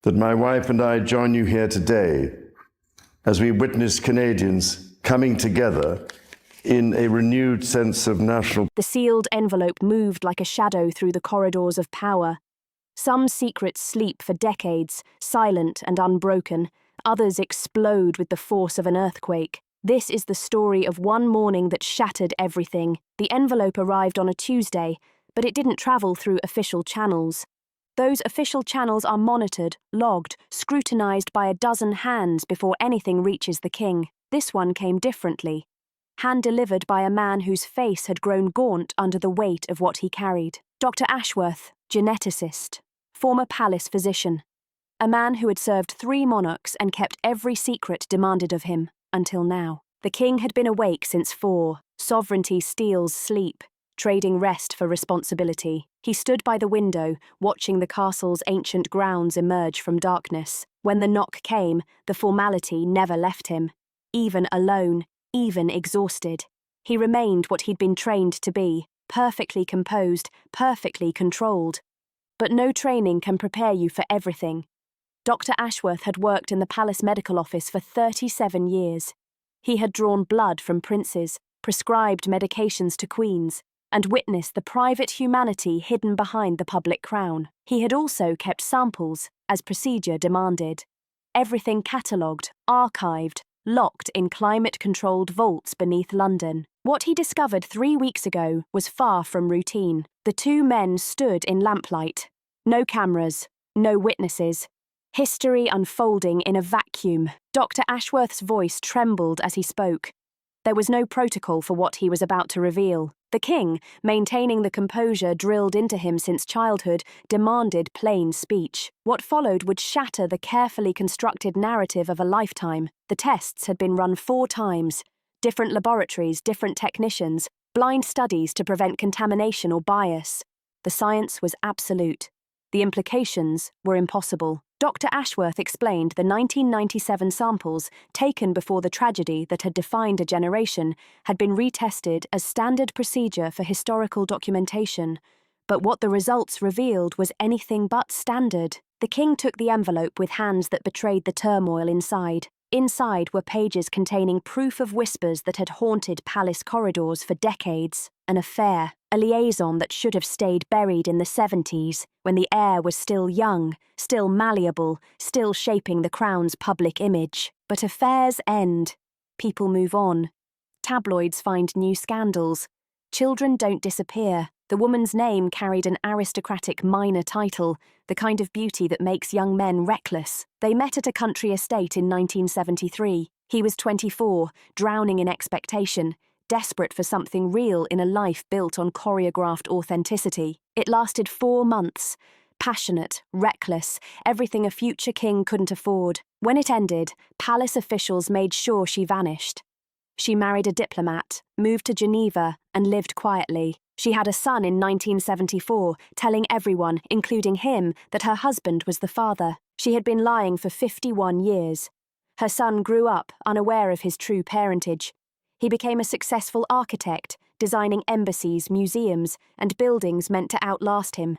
that my wife and I join you here today as we witness Canadians coming together in a renewed sense of national. The sealed envelope moved like a shadow through the corridors of power. Some secrets sleep for decades, silent and unbroken. Others explode with the force of an earthquake. This is the story of one morning that shattered everything. The envelope arrived on a Tuesday, but it didn't travel through official channels. Those official channels are monitored, logged, scrutinized by a dozen hands before anything reaches the king. This one came differently. Hand-delivered by a man whose face had grown gaunt under the weight of what he carried. Dr. Ashworth, geneticist, former palace physician. A man who had served 3 monarchs and kept every secret demanded of him, until now. The king had been awake since 4. Sovereignty steals sleep, trading rest for responsibility. He stood by the window, watching the castle's ancient grounds emerge from darkness. When the knock came, the formality never left him. Even alone, even exhausted, he remained what he'd been trained to be, perfectly composed, perfectly controlled. But no training can prepare you for everything. Dr. Ashworth had worked in the palace medical office for 37 years. He had drawn blood from princes, prescribed medications to queens, and witnessed the private humanity hidden behind the public crown. He had also kept samples, as procedure demanded. Everything catalogued, archived, locked in climate-controlled vaults beneath London. What he discovered 3 weeks ago was far from routine. The 2 men stood in lamplight. No cameras, no witnesses. History unfolding in a vacuum. Dr. Ashworth's voice trembled as he spoke. There was no protocol for what he was about to reveal. The king, maintaining the composure drilled into him since childhood, demanded plain speech. What followed would shatter the carefully constructed narrative of a lifetime. The tests had been run 4 times. Different laboratories, different technicians, blind studies to prevent contamination or bias. The science was absolute. The implications were impossible. Dr. Ashworth explained the 1997 samples, taken before the tragedy that had defined a generation, had been retested as standard procedure for historical documentation. But what the results revealed was anything but standard. The king took the envelope with hands that betrayed the turmoil inside. Inside were pages containing proof of whispers that had haunted palace corridors for decades. An affair, a liaison that should have stayed buried in the 70s, when the heir was still young, still malleable, still shaping the crown's public image. But affairs end. People move on. Tabloids find new scandals. Children don't disappear. The woman's name carried an aristocratic minor title, the kind of beauty that makes young men reckless. They met at a country estate in 1973. He was 24, drowning in expectation, desperate for something real in a life built on choreographed authenticity. It lasted 4 months. Passionate, reckless, everything a future king couldn't afford. When it ended, palace officials made sure she vanished. She married a diplomat, moved to Geneva, and lived quietly. She had a son in 1974, telling everyone, including him, that her husband was the father. She had been lying for 51 years. Her son grew up, unaware of his true parentage. He became a successful architect, designing embassies, museums, and buildings meant to outlast him.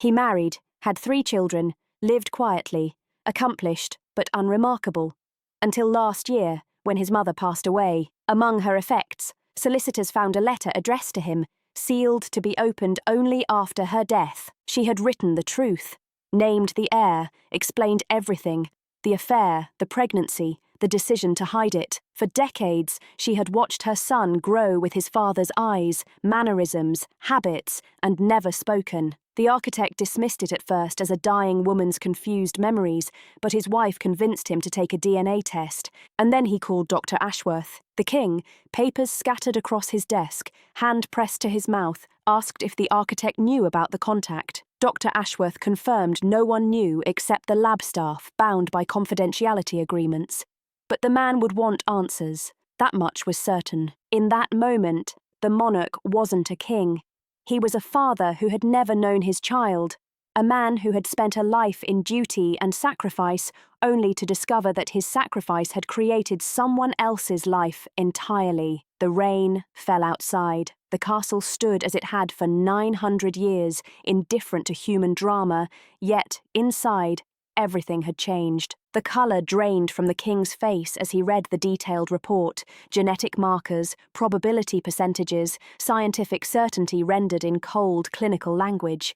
He married, had 3 children, lived quietly, accomplished but unremarkable. Until last year, when his mother passed away. Among her effects, solicitors found a letter addressed to him, sealed to be opened only after her death. She had written the truth, named the heir, explained everything, the affair, the pregnancy, the decision to hide it. For decades, she had watched her son grow with his father's eyes, mannerisms, habits, and never spoken. The architect dismissed it at first as a dying woman's confused memories, but his wife convinced him to take a DNA test, and then he called Dr. Ashworth. The king, papers scattered across his desk, hand pressed to his mouth, asked if the architect knew about the contact. Dr. Ashworth confirmed no one knew except the lab staff bound by confidentiality agreements. But the man would want answers. That much was certain. In that moment, the monarch wasn't a king. He was a father who had never known his child, a man who had spent a life in duty and sacrifice only to discover that his sacrifice had created someone else's life entirely. The rain fell outside. The castle stood as it had for 900 years, indifferent to human drama, yet, inside, everything had changed. The colour drained from the king's face as he read the detailed report, genetic markers, probability percentages, scientific certainty rendered in cold, clinical language.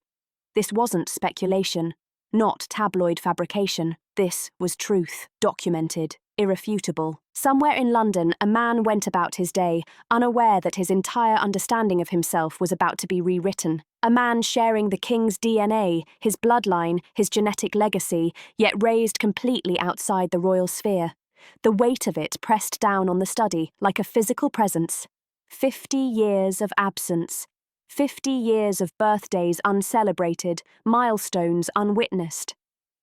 This wasn't speculation, not tabloid fabrication. This was truth, documented, irrefutable. Somewhere in London, a man went about his day, unaware that his entire understanding of himself was about to be rewritten. A man sharing the king's DNA, his bloodline, his genetic legacy, yet raised completely outside the royal sphere. The weight of it pressed down on the study like a physical presence. 50 years of absence. 50 years of birthdays uncelebrated, milestones unwitnessed.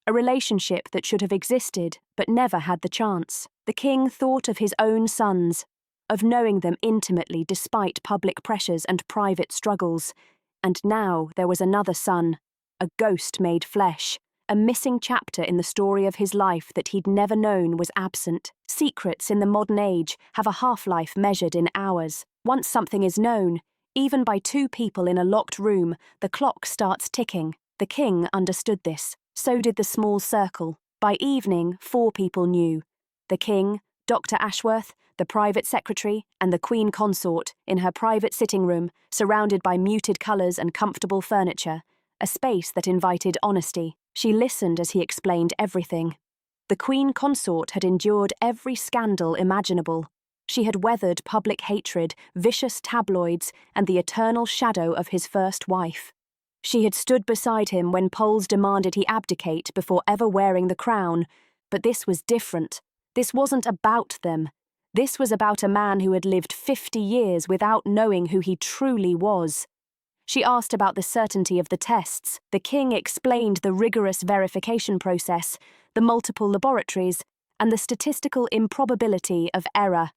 A relationship that should have existed but never had the chance. The king thought of his own sons, of knowing them intimately despite public pressures and private struggles. And now there was another son, a ghost made flesh, a missing chapter in the story of his life that he'd never known was absent. Secrets in the modern age have a half-life measured in hours. Once something is known, even by two people in a locked room, the clock starts ticking. The king understood this. So did the small circle. By evening, 4 people knew. The king, Dr. Ashworth, the private secretary, and the queen consort in her private sitting room, surrounded by muted colours and comfortable furniture, a space that invited honesty. She listened as he explained everything. The queen consort had endured every scandal imaginable. She had weathered public hatred, vicious tabloids, and the eternal shadow of his first wife. She had stood beside him when polls demanded he abdicate before ever wearing the crown, but this was different. This wasn't about them. This was about a man who had lived 50 years without knowing who he truly was. She asked about the certainty of the tests. The king explained the rigorous verification process, the multiple laboratories, and the statistical improbability of error.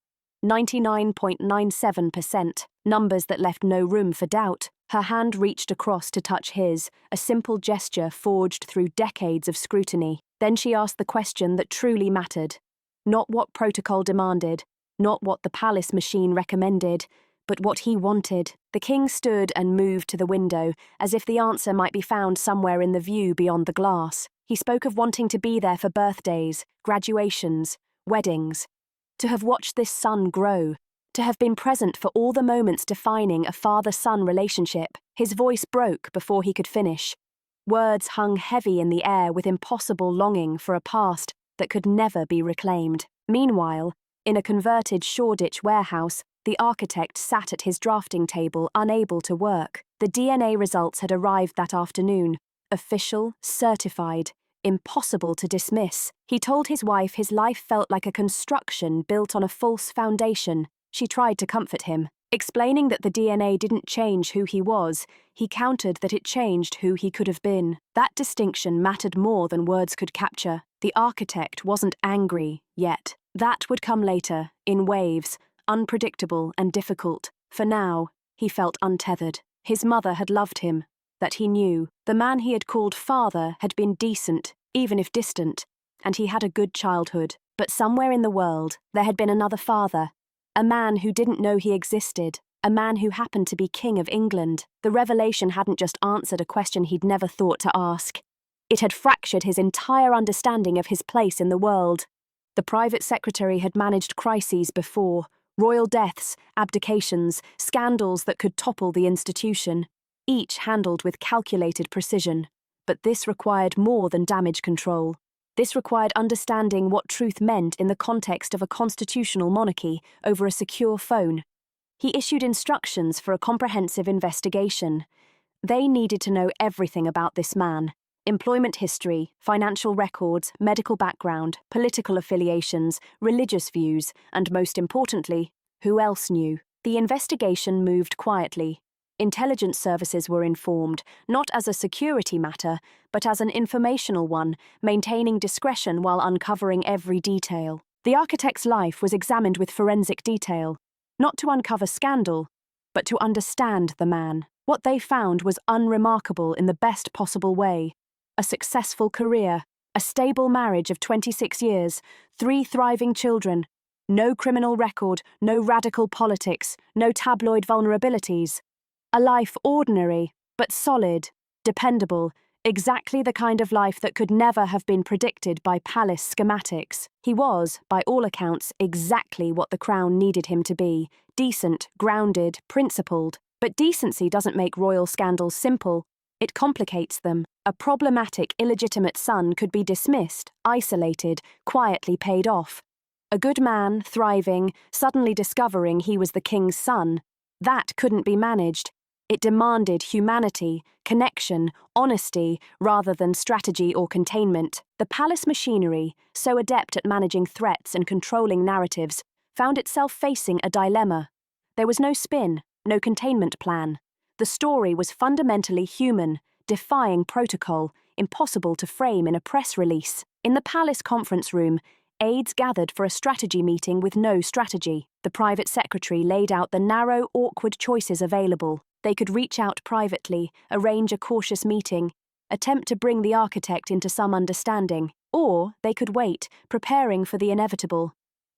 99.97%, numbers that left no room for doubt. Her hand reached across to touch his, a simple gesture forged through decades of scrutiny. Then she asked the question that truly mattered. Not what protocol demanded, not what the palace machine recommended, but what he wanted. The king stood and moved to the window, as if the answer might be found somewhere in the view beyond the glass. He spoke of wanting to be there for birthdays, graduations, weddings. To have watched this son grow, to have been present for all the moments defining a father-son relationship. His voice broke before he could finish. Words hung heavy in the air with impossible longing for a past that could never be reclaimed. Meanwhile, in a converted Shoreditch warehouse, the architect sat at his drafting table, unable to work. The DNA results had arrived that afternoon. Official, certified, impossible to dismiss. He told his wife his life felt like a construction built on a false foundation. She tried to comfort him. Explaining that the DNA didn't change who he was, he countered that it changed who he could have been. That distinction mattered more than words could capture. The architect wasn't angry yet. That would come later, in waves, unpredictable and difficult. For now, he felt untethered. His mother had loved him. That he knew. The man he had called father had been decent, even if distant, and he had a good childhood. But somewhere in the world, there had been another father. A man who didn't know he existed, a man who happened to be King of England. The revelation hadn't just answered a question he'd never thought to ask. It had fractured his entire understanding of his place in the world. The private secretary had managed crises before, royal deaths, abdications, scandals that could topple the institution, each handled with calculated precision. But this required more than damage control. This required understanding what truth meant in the context of a constitutional monarchy over a secure phone. He issued instructions for a comprehensive investigation. They needed to know everything about this man: employment history, financial records, medical background, political affiliations, religious views, and most importantly, who else knew. The investigation moved quietly. Intelligence services were informed, not as a security matter, but as an informational one, maintaining discretion while uncovering every detail. The architect's life was examined with forensic detail, not to uncover scandal, but to understand the man. What they found was unremarkable in the best possible way. A successful career, a stable marriage of 26 years, 3 thriving children, no criminal record, no radical politics, no tabloid vulnerabilities. A life ordinary, but solid, dependable, Exactly the kind of life that could never have been predicted by palace schematics. He was, by all accounts, exactly what the crown needed him to be: decent, grounded, principled. But decency doesn't make royal scandals simple. It complicates them. A problematic, illegitimate son could be dismissed, isolated, quietly paid off. A good man, thriving, suddenly discovering he was the king's son. That couldn't be managed. It demanded humanity, connection, honesty, rather than strategy or containment. The palace machinery, so adept at managing threats and controlling narratives, found itself facing a dilemma. There was no spin, no containment plan. The story was fundamentally human, defying protocol, impossible to frame in a press release. In the palace conference room, aides gathered for a strategy meeting with no strategy. The private secretary laid out the narrow, awkward choices available. They could reach out privately, arrange a cautious meeting, attempt to bring the architect into some understanding, or they could wait, preparing for the inevitable.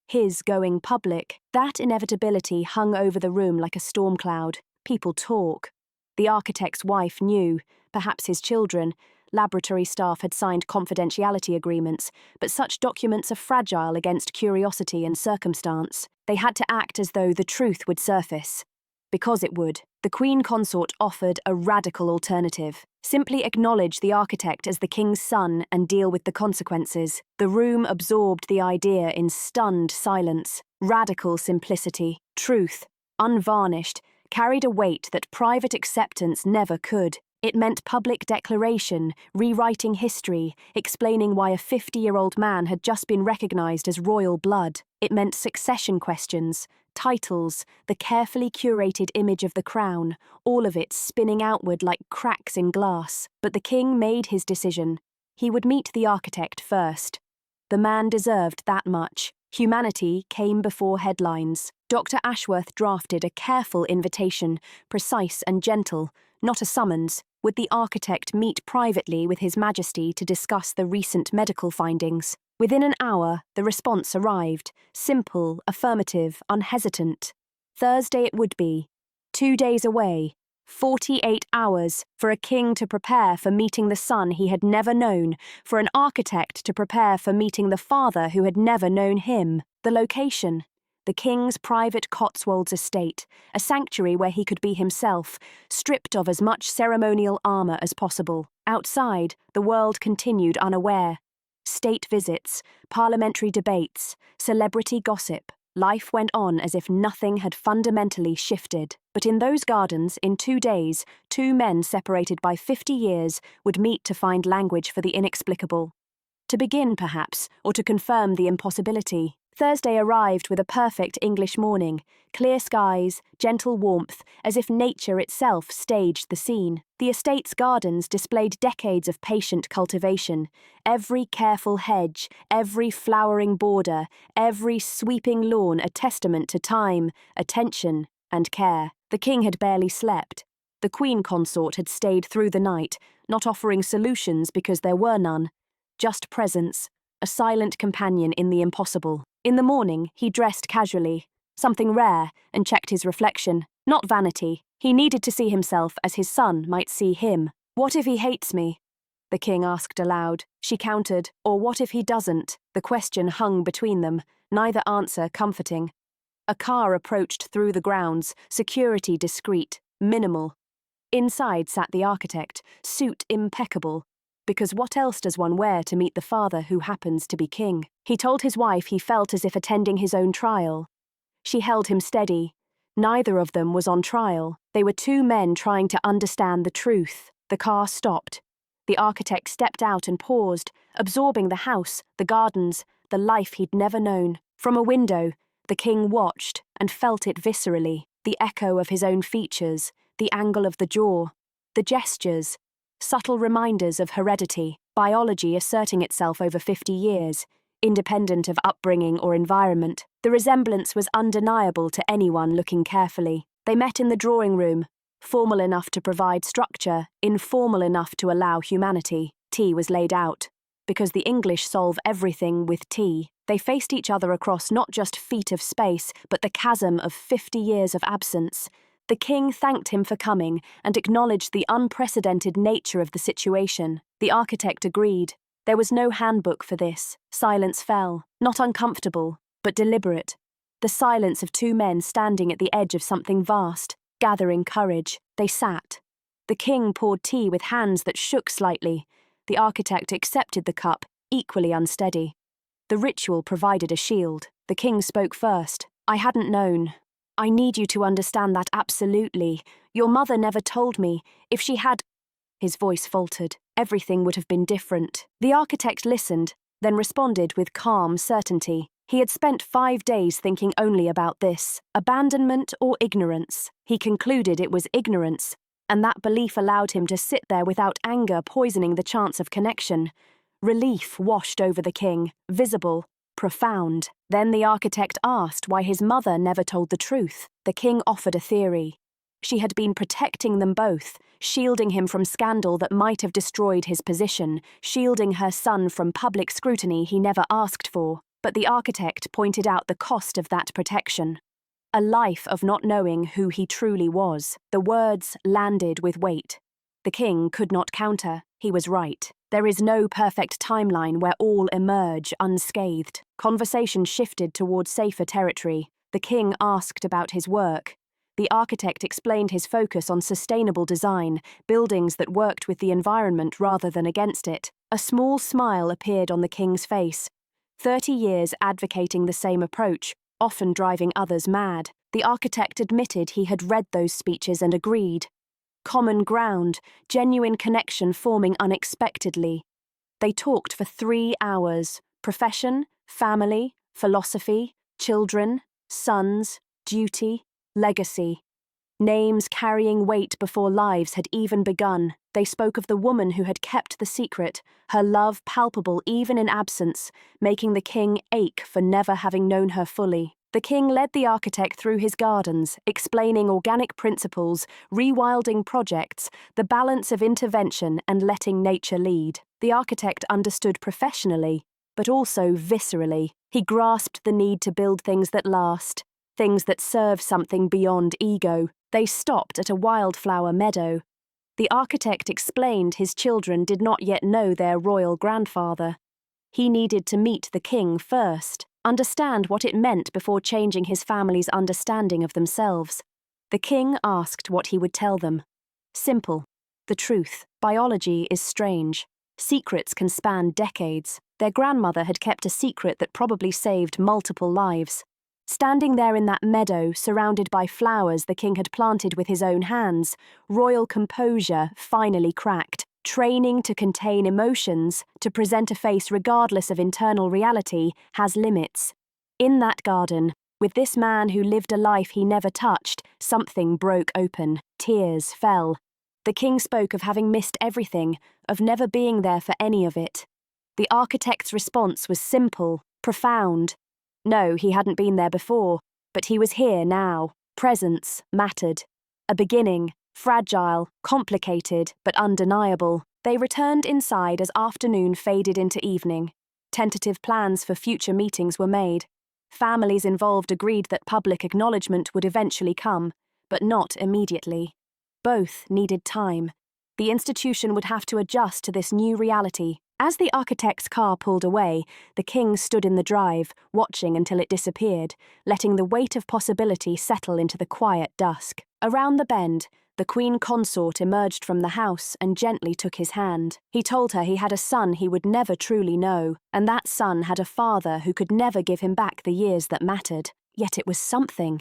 His going public. That inevitability hung over the room like a storm cloud. People talk. The architect's wife knew, perhaps his children. Laboratory staff had signed confidentiality agreements, but such documents are fragile against curiosity and circumstance. They had to act as though the truth would surface. Because it would, the Queen Consort offered a radical alternative. Simply acknowledge the architect as the king's son and deal with the consequences. The room absorbed the idea in stunned silence. Radical simplicity, truth, unvarnished, carried a weight that private acceptance never could. It meant public declaration, rewriting history, explaining why a 50-year-old man had just been recognized as royal blood. It meant succession questions, titles, the carefully curated image of the crown, all of it spinning outward like cracks in glass. But the king made his decision. He would meet the architect first. The man deserved that much. Humanity came before headlines. Dr. Ashworth drafted a careful invitation, precise and gentle, not a summons. Would the architect meet privately with His Majesty to discuss the recent medical findings? Within an hour, the response arrived. Simple, affirmative, unhesitant. Thursday it would be. 2 days away. 48 hours for a king to prepare for meeting the son he had never known, for an architect to prepare for meeting the father who had never known him. The location. The king's private Cotswolds estate, a sanctuary where he could be himself, stripped of as much ceremonial armour as possible. Outside, the world continued unaware. State visits, parliamentary debates, celebrity gossip. Life went on as if nothing had fundamentally shifted. But in those gardens, in 2 days, 2 men separated by 50 years would meet to find language for the inexplicable. To begin, perhaps, or to confirm the impossibility. Thursday arrived with a perfect English morning, clear skies, gentle warmth, as if nature itself staged the scene. The estate's gardens displayed decades of patient cultivation, every careful hedge, every flowering border, every sweeping lawn a testament to time, attention, and care. The king had barely slept. The Queen Consort had stayed through the night, not offering solutions because there were none, just presence, a silent companion in the impossible. In the morning, he dressed casually, something rare, and checked his reflection. Not vanity. He needed to see himself as his son might see him. What if he hates me? The king asked aloud. She countered. Or what if he doesn't? The question hung between them, neither answer comforting. A car approached through the grounds, security discreet, minimal. Inside sat the architect, suit impeccable. Because what else does one wear to meet the father who happens to be king? He told his wife he felt as if attending his own trial. She held him steady. Neither of them was on trial. They were 2 men trying to understand the truth. The car stopped. The architect stepped out and paused, absorbing the house, the gardens, the life he'd never known. From a window, the king watched and felt it viscerally, the echo of his own features, the angle of the jaw, the gestures, subtle reminders of heredity, biology asserting itself over 50 years, independent of upbringing or environment. The resemblance was undeniable to anyone looking carefully. They met in the drawing room, formal enough to provide structure, informal enough to allow humanity. Tea was laid out. Because the English solve everything with tea, they faced each other across not just feet of space, but the chasm of 50 years of absence. The king thanked him for coming and acknowledged the unprecedented nature of the situation. The architect agreed. There was no handbook for this. Silence fell, not uncomfortable, but deliberate. The silence of two men standing at the edge of something vast, gathering courage. They sat. The king poured tea with hands that shook slightly. The architect accepted the cup, equally unsteady. The ritual provided a shield. The king spoke first. I hadn't known. I need you to understand that absolutely. Your mother never told me. If she had... His voice faltered. Everything would have been different. The architect listened, then responded with calm certainty. He had spent 5 days thinking only about this. Abandonment or ignorance. He concluded it was ignorance, and that belief allowed him to sit there without anger poisoning the chance of connection. Relief washed over the king, visible, profound. Then the architect asked why his mother never told the truth. The king offered a theory. She had been protecting them both, shielding him from scandal that might have destroyed his position, shielding her son from public scrutiny he never asked for. But the architect pointed out the cost of that protection. A life of not knowing who he truly was. The words landed with weight. The king could not counter. He was right. There is no perfect timeline where all emerge unscathed. Conversation shifted toward safer territory. The king asked about his work. The architect explained his focus on sustainable design, buildings that worked with the environment rather than against it. A small smile appeared on the king's face. 30 years advocating the same approach, often driving others mad. The architect admitted he had read those speeches and agreed. Common ground, genuine connection forming unexpectedly. They talked for 3 hours. Profession, family, philosophy, children, sons, duty, legacy. Names carrying weight before lives had even begun. They spoke of the woman who had kept the secret, her love palpable even in absence, making the king ache for never having known her fully. The king led the architect through his gardens, explaining organic principles, rewilding projects, the balance of intervention and letting nature lead. The architect understood professionally, but also viscerally. He grasped the need to build things that last, things that serve something beyond ego. They stopped at a wildflower meadow. The architect explained his children did not yet know their royal grandfather. He needed to meet the king first, understand what it meant before changing his family's understanding of themselves. The king asked what he would tell them. Simple. The truth. Biology is strange. Secrets can span decades. Their grandmother had kept a secret that probably saved multiple lives. Standing there in that meadow, surrounded by flowers the king had planted with his own hands, royal composure finally cracked. Training to contain emotions, to present a face regardless of internal reality, has limits. In that garden, with this man who lived a life he never touched, something broke open. Tears fell. The king spoke of having missed everything, of never being there for any of it. The architect's response was simple, profound. No, he hadn't been there before, but he was here now. Presence mattered. A beginning, fragile, complicated, but undeniable. They returned inside as afternoon faded into evening. Tentative plans for future meetings were made. Families involved agreed that public acknowledgement would eventually come, but not immediately. Both needed time. The institution would have to adjust to this new reality. As the architect's car pulled away, the king stood in the drive, watching until it disappeared, letting the weight of possibility settle into the quiet dusk. Around the bend, the queen consort emerged from the house and gently took his hand. He told her he had a son he would never truly know, and that son had a father who could never give him back the years that mattered. Yet it was something.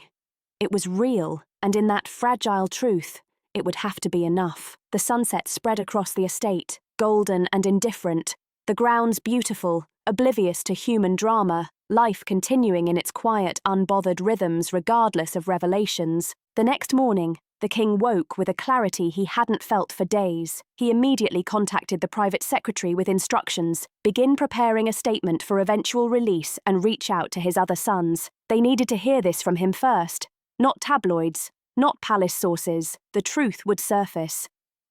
It was real, and in that fragile truth, it would have to be enough. The sunset spread across the estate, golden and indifferent, the grounds beautiful, oblivious to human drama, life continuing in its quiet, unbothered rhythms regardless of revelations. The next morning, the king woke with a clarity he hadn't felt for days. He immediately contacted the private secretary with instructions, begin preparing a statement for eventual release and reach out to his other sons. They needed to hear this from him first. Not tabloids, not palace sources. The truth would surface.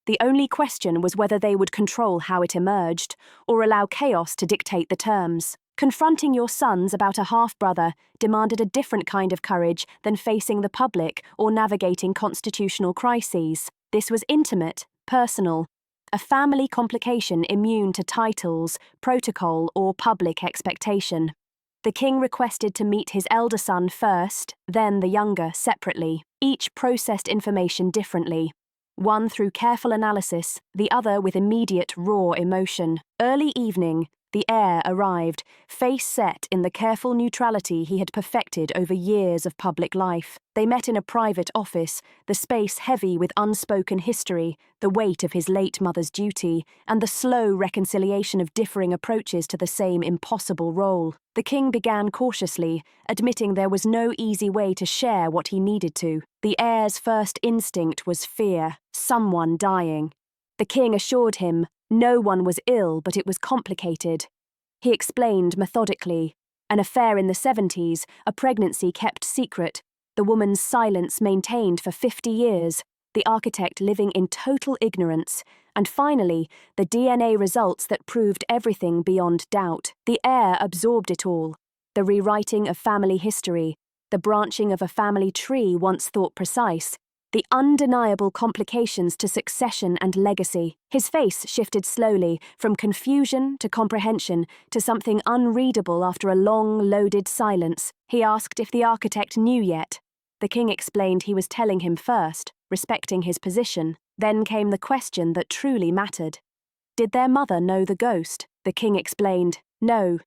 The only question was whether they would control how it emerged, or allow chaos to dictate the terms. Confronting your sons about a half-brother demanded a different kind of courage than facing the public or navigating constitutional crises. This was intimate, personal, a family complication immune to titles, protocol, or public expectation. The king requested to meet his elder son first, then the younger separately. Each processed information differently. One through careful analysis, the other with immediate, raw emotion. Early evening, the heir arrived, face set in the careful neutrality he had perfected over years of public life. They met in a private office, the space heavy with unspoken history, the weight of his late mother's duty, and the slow reconciliation of differing approaches to the same impossible role. The king began cautiously, admitting there was no easy way to share what he needed to. The heir's first instinct was fear, someone dying. The king assured him no one was ill, but it was complicated. He explained methodically. An affair in the 70s, a pregnancy kept secret, the woman's silence maintained for 50 years, the architect living in total ignorance, and finally, the DNA results that proved everything beyond doubt. The heir absorbed it all. The rewriting of family history, the branching of a family tree once thought precise, the undeniable complications to succession and legacy. His face shifted slowly, from confusion to comprehension to something unreadable after a long, loaded silence. He asked if the architect knew yet. The king explained he was telling him first, respecting his position. Then came the question that truly mattered. Did their mother know the ghost? The king explained, no.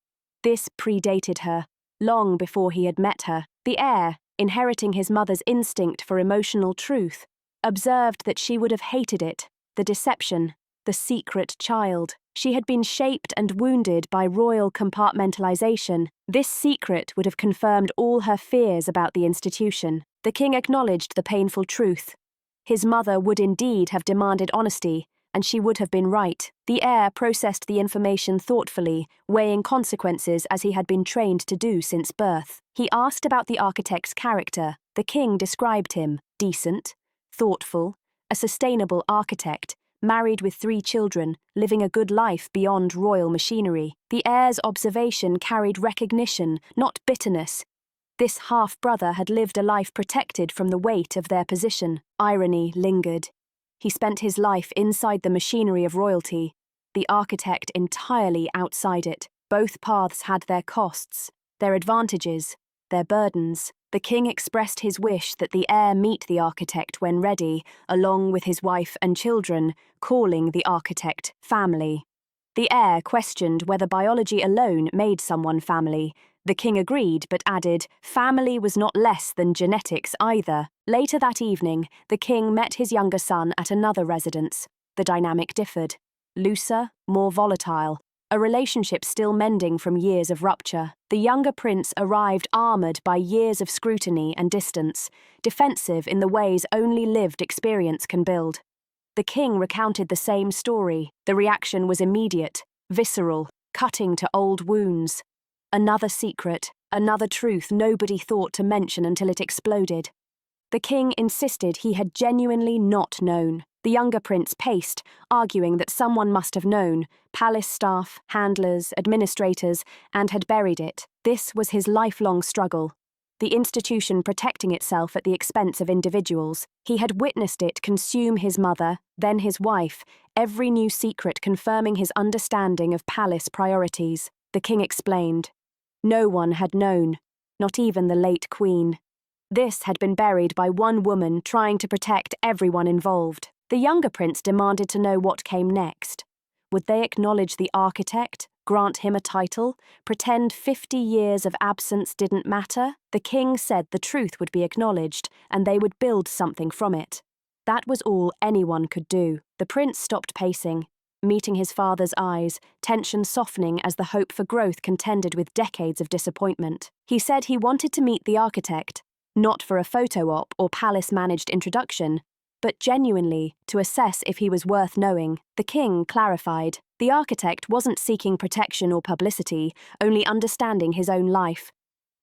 This predated her, long before he had met her. The heir, inheriting his mother's instinct for emotional truth, observed that she would have hated it, the deception, the secret child. She had been shaped and wounded by royal compartmentalization. This secret would have confirmed all her fears about the institution. The king acknowledged the painful truth. His mother would indeed have demanded honesty, and she would have been right. The heir processed the information thoughtfully, weighing consequences as he had been trained to do since birth. He asked about the architect's character. The king described him: decent, thoughtful, a sustainable architect, married with 3 children, living a good life beyond royal machinery. The heir's observation carried recognition, not bitterness. This half-brother had lived a life protected from the weight of their position. Irony lingered. He spent his life inside the machinery of royalty, the architect entirely outside it. Both paths had their costs, their advantages, their burdens. The king expressed his wish that the heir meet the architect when ready, along with his wife and children, calling the architect family. The heir questioned whether biology alone made someone family. The king agreed, but added, family was not less than genetics either. Later that evening, the king met his younger son at another residence. The dynamic differed. Looser, more volatile, a relationship still mending from years of rupture. The younger prince arrived armoured by years of scrutiny and distance, defensive in the ways only lived experience can build. The king recounted the same story. The reaction was immediate, visceral, cutting to old wounds. Another secret, another truth nobody thought to mention until it exploded. The king insisted he had genuinely not known. The younger prince paced, arguing that someone must have known, palace staff, handlers, administrators, and had buried it. This was his lifelong struggle, the institution protecting itself at the expense of individuals. He had witnessed it consume his mother, then his wife, every new secret confirming his understanding of palace priorities. The king explained. No one had known, not even the late queen. This had been buried by one woman trying to protect everyone involved. The younger prince demanded to know what came next. Would they acknowledge the architect, grant him a title, pretend 50 years of absence didn't matter? The king said the truth would be acknowledged, and they would build something from it. That was all anyone could do. The prince stopped pacing, meeting his father's eyes, tension softening as the hope for growth contended with decades of disappointment. He said he wanted to meet the architect, not for a photo op or palace-managed introduction, but genuinely to assess if he was worth knowing. The king clarified. The architect wasn't seeking protection or publicity, only understanding his own life.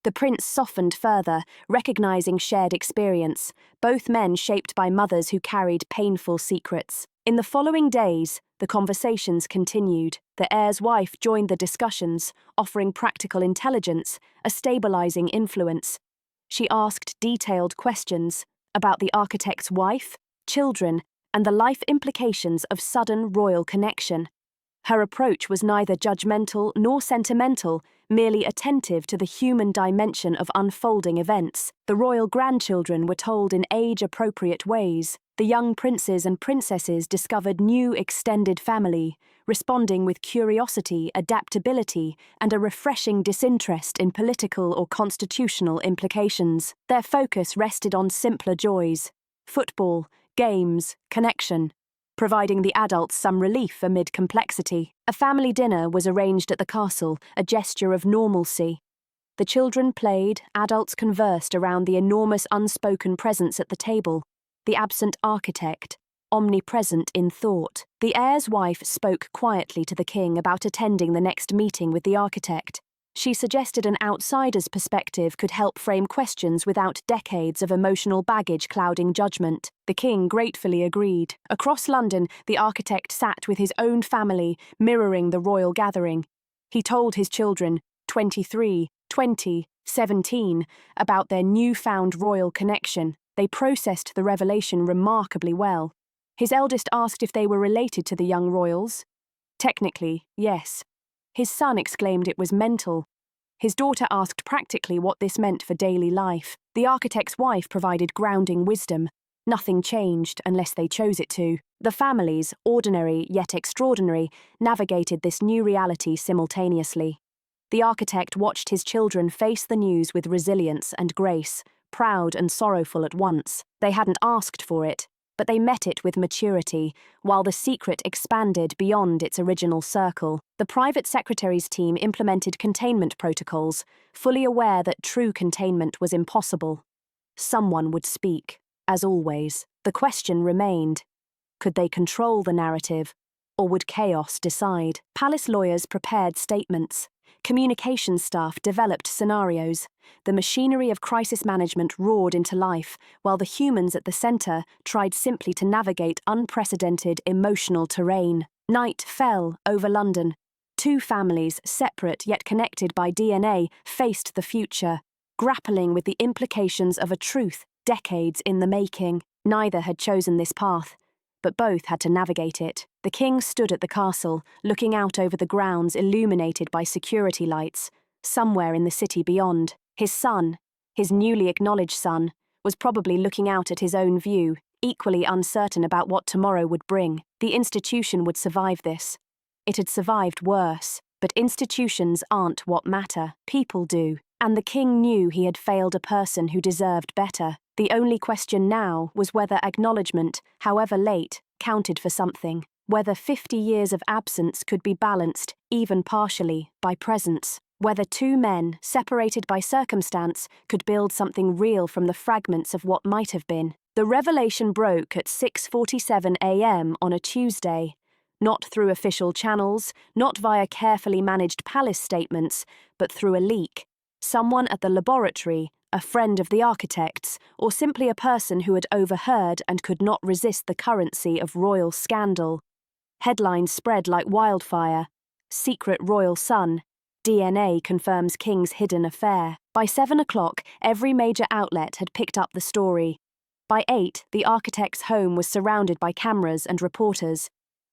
The prince softened further, recognizing shared experience, both men shaped by mothers who carried painful secrets. In the following days, The conversations continued. The heir's wife joined the discussions, offering practical intelligence, a stabilizing influence. She asked detailed questions about the architect's wife, children, and the life implications of sudden royal connection. Her approach was neither judgmental nor sentimental, merely attentive to the human dimension of unfolding events. The royal grandchildren were told in age-appropriate ways. The young princes and princesses discovered new extended family, responding with curiosity, adaptability, and a refreshing disinterest in political or constitutional implications. Their focus rested on simpler joys: football, games, connection, providing the adults some relief amid complexity. A family dinner was arranged at the castle, a gesture of normalcy. The children played, adults conversed around the enormous unspoken presence at the table, the absent architect, omnipresent in thought. The heir's wife spoke quietly to the king about attending the next meeting with the architect. She suggested an outsider's perspective could help frame questions without decades of emotional baggage clouding judgment. The king gratefully agreed. Across London, the architect sat with his own family, mirroring the royal gathering. He told his children, 23, 20, 17, about their newfound royal connection. They processed the revelation remarkably well. His eldest asked if they were related to the young royals. Technically, yes. His son exclaimed it was mental. His daughter asked practically what this meant for daily life. The architect's wife provided grounding wisdom. Nothing changed unless they chose it to. The families, ordinary yet extraordinary, navigated this new reality simultaneously. The architect watched his children face the news with resilience and grace, proud and sorrowful at once. They hadn't asked for it, but they met it with maturity, while the secret expanded beyond its original circle. The private secretary's team implemented containment protocols, fully aware that true containment was impossible. Someone would speak, as always. The question remained: could they control the narrative, or would chaos decide? Palace lawyers prepared statements. Communications staff developed scenarios. The machinery of crisis management roared into life, while the humans at the centre tried simply to navigate unprecedented emotional terrain. Night fell over London. Two families, separate yet connected by DNA, faced the future, grappling with the implications of a truth decades in the making. Neither had chosen this path, but both had to navigate it. The king stood at the castle, looking out over the grounds illuminated by security lights, somewhere in the city beyond. His son, his newly acknowledged son, was probably looking out at his own view, equally uncertain about what tomorrow would bring. The institution would survive this. It had survived worse, but institutions aren't what matter. People do. And the king knew he had failed a person who deserved better. The only question now was whether acknowledgement, however late, counted for something. Whether 50 years of absence could be balanced, even partially, by presence. Whether two men, separated by circumstance, could build something real from the fragments of what might have been. The revelation broke at 6:47 a.m. on a Tuesday. Not through official channels, not via carefully managed palace statements, but through a leak. Someone at the laboratory, a friend of the architect's, or simply a person who had overheard and could not resist the currency of royal scandal. Headlines spread like wildfire. Secret royal son. DNA confirms king's hidden affair. By 7 o'clock, every major outlet had picked up the story. By 8, the architect's home was surrounded by cameras and reporters.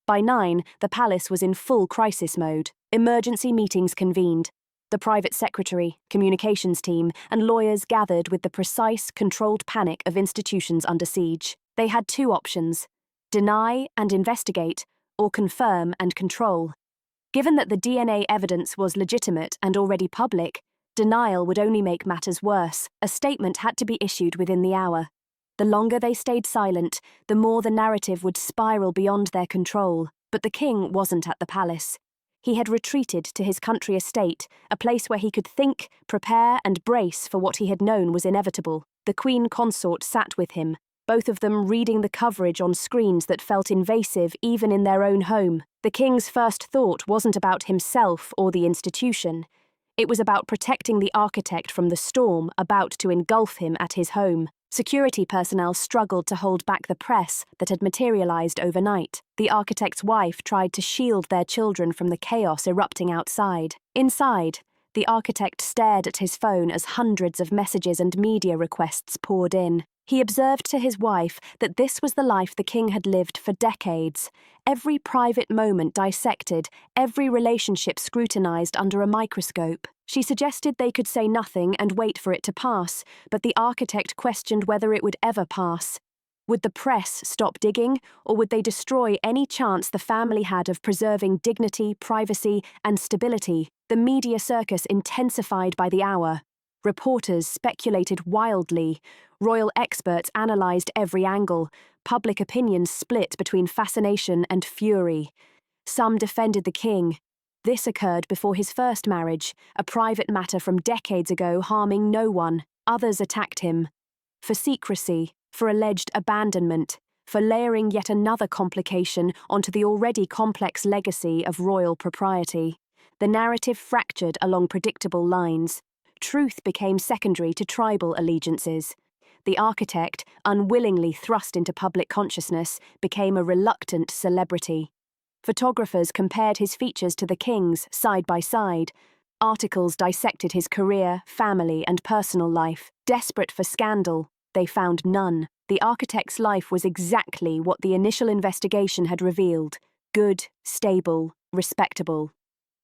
By 9, the palace was in full crisis mode. Emergency meetings convened. The private secretary, communications team, and lawyers gathered with the precise, controlled panic of institutions under siege. They had two options: deny and investigate, or confirm and control. Given that the DNA evidence was legitimate and already public, denial would only make matters worse. A statement had to be issued within the hour. The longer they stayed silent, the more the narrative would spiral beyond their control. But the king wasn't at the palace. He had retreated to his country estate, a place where he could think, prepare, and brace for what he had known was inevitable. The Queen Consort sat with him, both of them reading the coverage on screens that felt invasive even in their own home. The king's first thought wasn't about himself or the institution. It was about protecting the architect from the storm about to engulf him at his home. Security personnel struggled to hold back the press that had materialized overnight. The architect's wife tried to shield their children from the chaos erupting outside. Inside, the architect stared at his phone as hundreds of messages and media requests poured in. He observed to his wife that this was the life the king had lived for decades. Every private moment dissected, every relationship scrutinized under a microscope. She suggested they could say nothing and wait for it to pass, but the architect questioned whether it would ever pass. Would the press stop digging, or would they destroy any chance the family had of preserving dignity, privacy, and stability? The media circus intensified by the hour. Reporters speculated wildly. Royal experts analysed every angle. Public opinion split between fascination and fury. Some defended the king. This occurred before his first marriage, a private matter from decades ago harming no one. Others attacked him. For secrecy, for alleged abandonment, for layering yet another complication onto the already complex legacy of royal propriety. The narrative fractured along predictable lines. Truth became secondary to tribal allegiances. The architect, unwillingly thrust into public consciousness, became a reluctant celebrity. Photographers compared his features to the king's side by side. Articles dissected his career, family, and personal life. Desperate for scandal, they found none. The architect's life was exactly what the initial investigation had revealed: good, stable, respectable.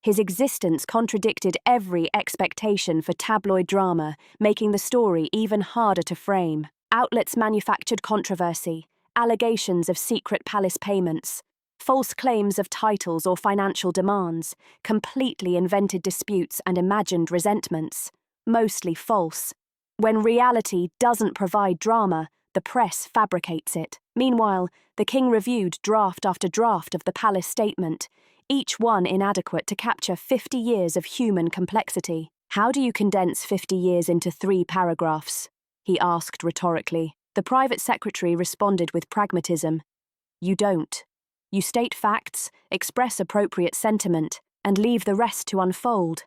His existence contradicted every expectation for tabloid drama, making the story even harder to frame. Outlets manufactured controversy, allegations of secret palace payments, false claims of titles or financial demands, completely invented disputes and imagined resentments, mostly false. When reality doesn't provide drama, the press fabricates it. Meanwhile, the king reviewed draft after draft of the palace statement, each one inadequate to capture 50 years of human complexity. "How do you condense 50 years into 3 paragraphs?" he asked rhetorically. The private secretary responded with pragmatism. "You don't. You state facts, express appropriate sentiment, and leave the rest to unfold."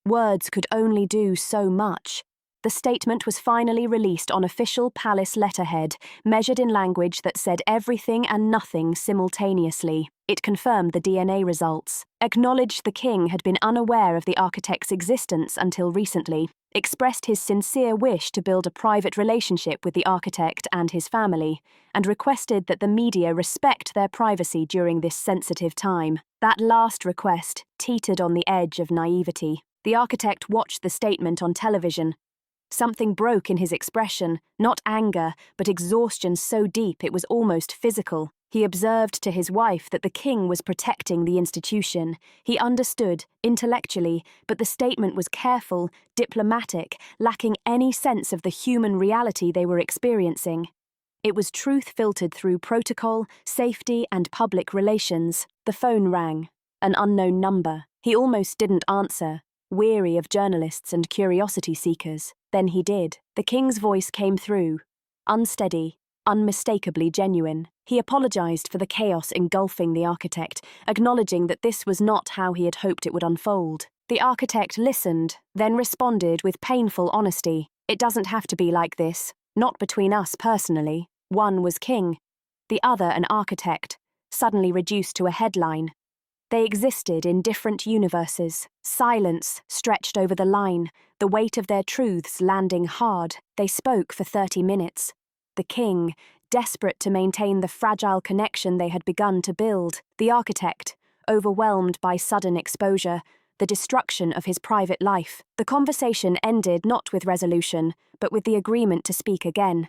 Words could only do so much. The statement was finally released on official palace letterhead, measured in language that said everything and nothing simultaneously. It confirmed the DNA results, acknowledged the king had been unaware of the architect's existence until recently, expressed his sincere wish to build a private relationship with the architect and his family, and requested that the media respect their privacy during this sensitive time. That last request teetered on the edge of naivety. The architect watched the statement on television. Something broke in his expression, not anger, but exhaustion so deep it was almost physical. He observed to his wife that the king was protecting the institution. He understood, intellectually, but the statement was careful, diplomatic, lacking any sense of the human reality they were experiencing. It was truth filtered through protocol, safety, and public relations. The phone rang. An unknown number. He almost didn't answer, weary of journalists and curiosity seekers. Then he did. The king's voice came through, unsteady, unmistakably genuine. He apologized for the chaos engulfing the architect, acknowledging that this was not how he had hoped it would unfold. The architect listened, then responded with painful honesty. "It doesn't have to be like this. Not between us personally." One was king, the other an architect, suddenly reduced to a headline. They existed in different universes. Silence stretched over the line, the weight of their truths landing hard. They spoke for 30 minutes. The king, desperate to maintain the fragile connection they had begun to build. The architect, overwhelmed by sudden exposure, the destruction of his private life. The conversation ended not with resolution, but with the agreement to speak again.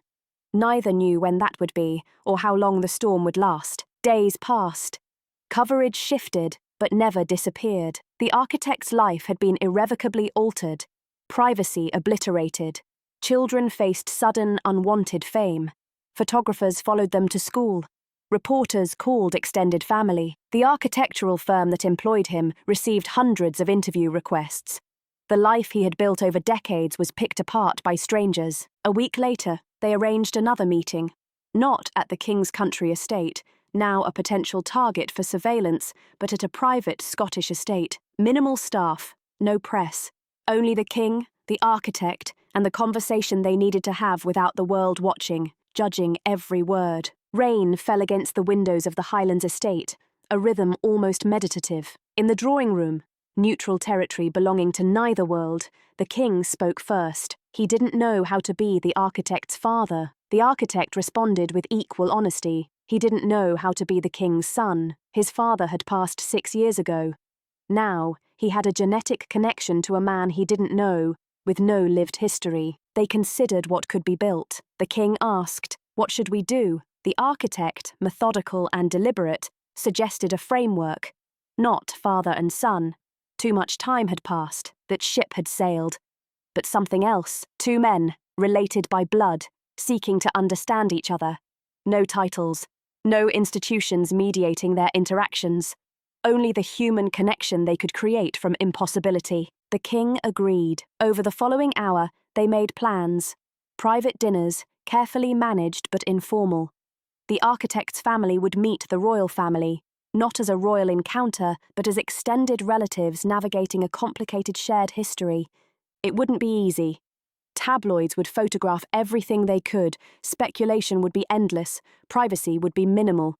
Neither knew when that would be, or how long the storm would last. Days passed. Coverage shifted, but never disappeared. The architect's life had been irrevocably altered, privacy obliterated. Children faced sudden, unwanted fame. Photographers followed them to school. Reporters called extended family. The architectural firm that employed him received hundreds of interview requests. The life he had built over decades was picked apart by strangers. A week later, they arranged another meeting, not at the king's country estate, now a potential target for surveillance, but at a private Scottish estate. Minimal staff, no press. Only the king, the architect, and the conversation they needed to have without the world watching, judging every word. Rain fell against the windows of the Highlands estate, a rhythm almost meditative. In the drawing room, neutral territory belonging to neither world, the king spoke first. He didn't know how to be the architect's father. The architect responded with equal honesty. He didn't know how to be the king's son. His father had passed 6 years ago. Now, he had a genetic connection to a man he didn't know, with no lived history. They considered what could be built. The king asked, "What should we do?" The architect, methodical and deliberate, suggested a framework. Not father and son. Too much time had passed, that ship had sailed. But something else, 2 men, related by blood, seeking to understand each other. No titles, no institutions mediating their interactions. Only the human connection they could create from impossibility. The king agreed. Over the following hour, they made plans. Private dinners, carefully managed but informal. The architect's family would meet the royal family, not as a royal encounter, but as extended relatives navigating a complicated shared history. It wouldn't be easy. Tabloids would photograph everything they could, speculation would be endless, privacy would be minimal.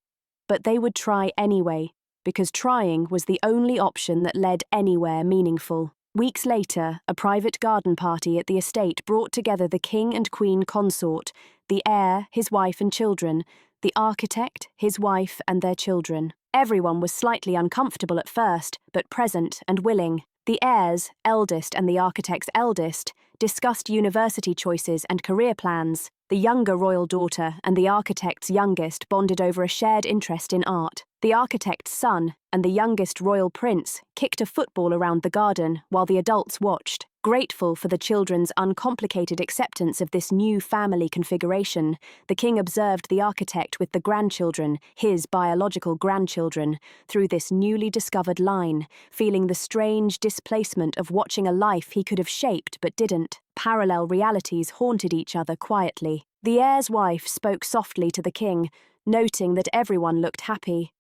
But they would try anyway, because trying was the only option that led anywhere meaningful. Weeks later, a private garden party at the estate brought together the king and queen consort, the heir, his wife and children, the architect, his wife and their children. Everyone was slightly uncomfortable at first, but present and willing. The heirs, eldest and the architect's eldest, discussed university choices and career plans. The younger royal daughter and the architect's youngest bonded over a shared interest in art. The architect's son and the youngest royal prince kicked a football around the garden while the adults watched. Grateful for the children's uncomplicated acceptance of this new family configuration, the king observed the architect with the grandchildren, his biological grandchildren, through this newly discovered line, feeling the strange displacement of watching a life he could have shaped but didn't. Parallel realities haunted each other quietly. The heir's wife spoke softly to the king, noting that everyone looked happy.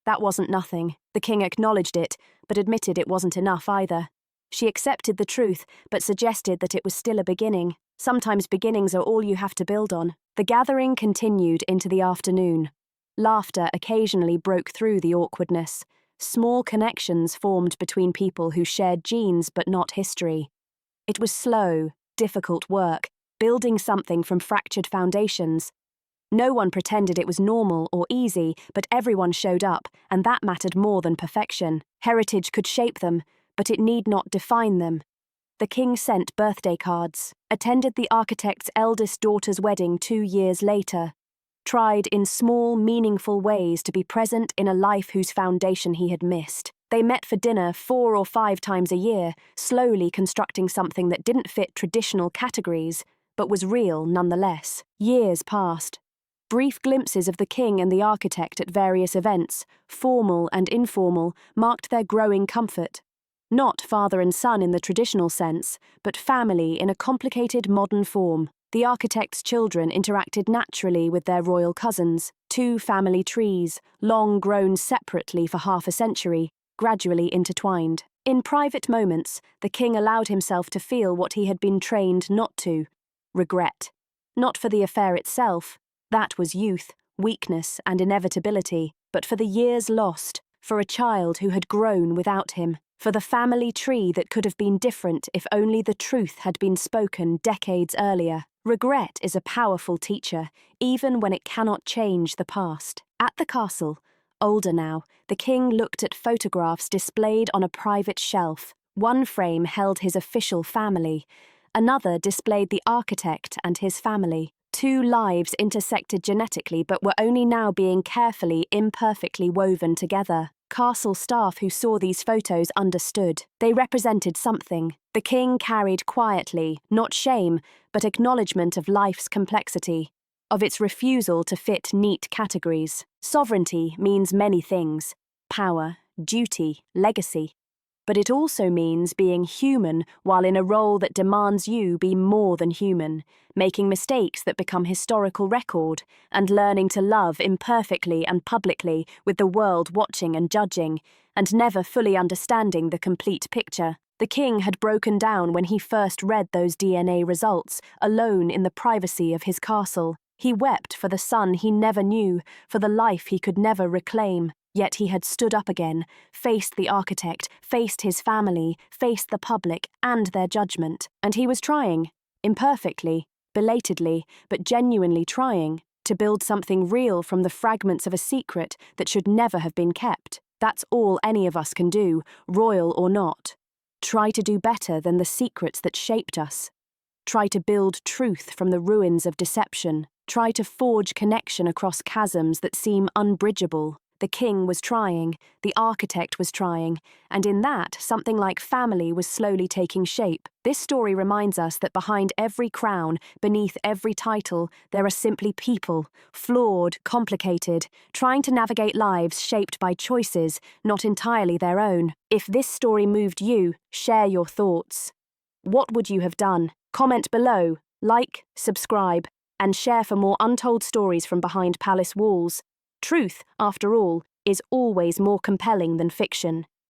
That wasn't nothing. The king acknowledged it, but admitted it wasn't enough either. She accepted the truth, but suggested that it was still a beginning. Sometimes beginnings are all you have to build on. The gathering continued into the afternoon. Laughter occasionally broke through the awkwardness. Small connections formed between people who shared genes but not history. It was slow, difficult work, building something from fractured foundations. No one pretended it was normal or easy, but everyone showed up, and that mattered more than perfection. Heritage could shape them, but it need not define them. The king sent birthday cards, attended the architect's eldest daughter's wedding 2 years later, tried in small, meaningful ways to be present in a life whose foundation he had missed. They met for dinner 4 or 5 times a year, slowly constructing something that didn't fit traditional categories, but was real nonetheless. Years passed. Brief glimpses of the king and the architect at various events, formal and informal, marked their growing comfort. Not father and son in the traditional sense, but family in a complicated modern form. The architect's children interacted naturally with their royal cousins, 2 family trees, long grown separately for half a century, gradually intertwined. In private moments, the king allowed himself to feel what he had been trained not to: regret. Not for the affair itself, that was youth, weakness and inevitability, but for the years lost, for a child who had grown without him, for the family tree that could have been different if only the truth had been spoken decades earlier. Regret is a powerful teacher, even when it cannot change the past. At the castle, older now, the king looked at photographs displayed on a private shelf. One frame held his official family, another displayed the architect and his family. 2 lives intersected genetically but were only now being carefully, imperfectly woven together. Castle staff who saw these photos understood. They represented something. The king carried quietly, not shame, but acknowledgement of life's complexity, of its refusal to fit neat categories. Sovereignty means many things: power, duty, legacy. But it also means being human while in a role that demands you be more than human, making mistakes that become historical record, and learning to love imperfectly and publicly with the world watching and judging, and never fully understanding the complete picture. The king had broken down when he first read those DNA results, alone in the privacy of his castle. He wept for the son he never knew, for the life he could never reclaim. Yet he had stood up again, faced the architect, faced his family, faced the public and their judgment. And he was trying, imperfectly, belatedly, but genuinely trying, to build something real from the fragments of a secret that should never have been kept. That's all any of us can do, royal or not. Try to do better than the secrets that shaped us. Try to build truth from the ruins of deception. Try to forge connection across chasms that seem unbridgeable. The king was trying, the architect was trying, and in that, something like family was slowly taking shape. This story reminds us that behind every crown, beneath every title, there are simply people, flawed, complicated, trying to navigate lives shaped by choices, not entirely their own. If this story moved you, share your thoughts. What would you have done? Comment below, like, subscribe, and share for more untold stories from behind palace walls. Truth, after all, is always more compelling than fiction.